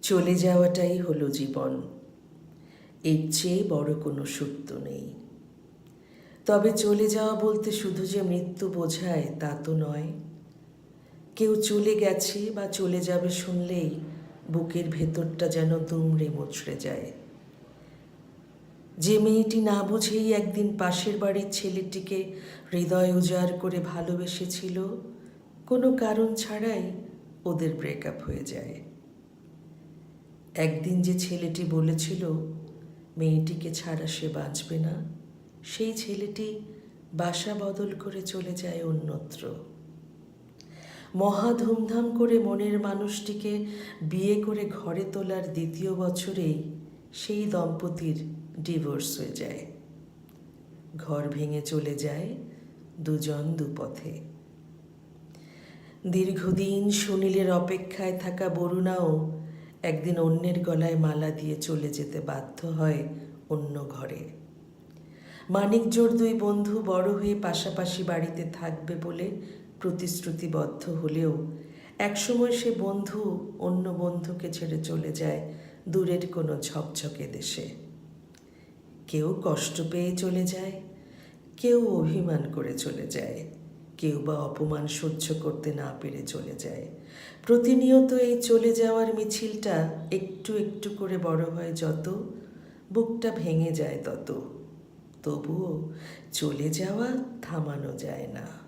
চলে যাওয়াটাই হলো জীবন, এর চেয়ে বড় কোনো সত্য নেই। তবে চলে যাওয়া বলতে শুধু যে মৃত্যু বোঝায় তা তো নয়। কেউ চলে গেছে বা চলে যাবে শুনলেই বুকের ভেতরটা যেন দুমড়ে মুচড়ে যায়। যে মেয়েটি না বুঝেই একদিন পাশের বাড়ির ছেলেটিকে হৃদয় উজাড় করে ভালোবেসেছিল, কোনো কারণ ছাড়াই ওদের ব্রেকআপ হয়ে যায়। একদিন যে ছেলেটি বলেছিল মেয়েটিকে ছাড়া সে বাঁচবে না, সেই ছেলেটি বাসা বদল করে চলে যায় অন্যত্র। মহা ধুমধাম করে মনের মানুষটিকে বিয়ে করে ঘরে তোলার দ্বিতীয় বছরেই সেই দম্পতির ডিভোর্স হয়ে যায়। ঘর ভেঙে চলে যায় দুজন দুপথে। দীর্ঘদিন সুনীলের অপেক্ষায় থাকা বরুণাও একদিন অন্যের গলায় মালা দিয়ে চলে যেতে বাধ্য হয় অন্য ঘরে। মানিকজোড় দুই বন্ধু বড় হয়ে পাশাপাশি বাড়িতে থাকবে বলে প্রতিশ্রুতিবদ্ধ হলেও একসময় সে বন্ধু অন্য বন্ধুকে ছেড়ে চলে যায় দূরের কোনো ঝকঝকে দেশে। কেউ কষ্ট পেয়ে চলে যায়, কেউ অভিমান করে চলে যায়, কেউ বা অপমান সহ্য করতে না পেরে চলে যায়। প্রতিনিয়ত এই চলে যাওয়ার মিছিলটা একটু একটু করে বড় হয় যত, বুকটা ভেঙে যায় তত। তবুও চলে যাওয়া থামানো যায় না।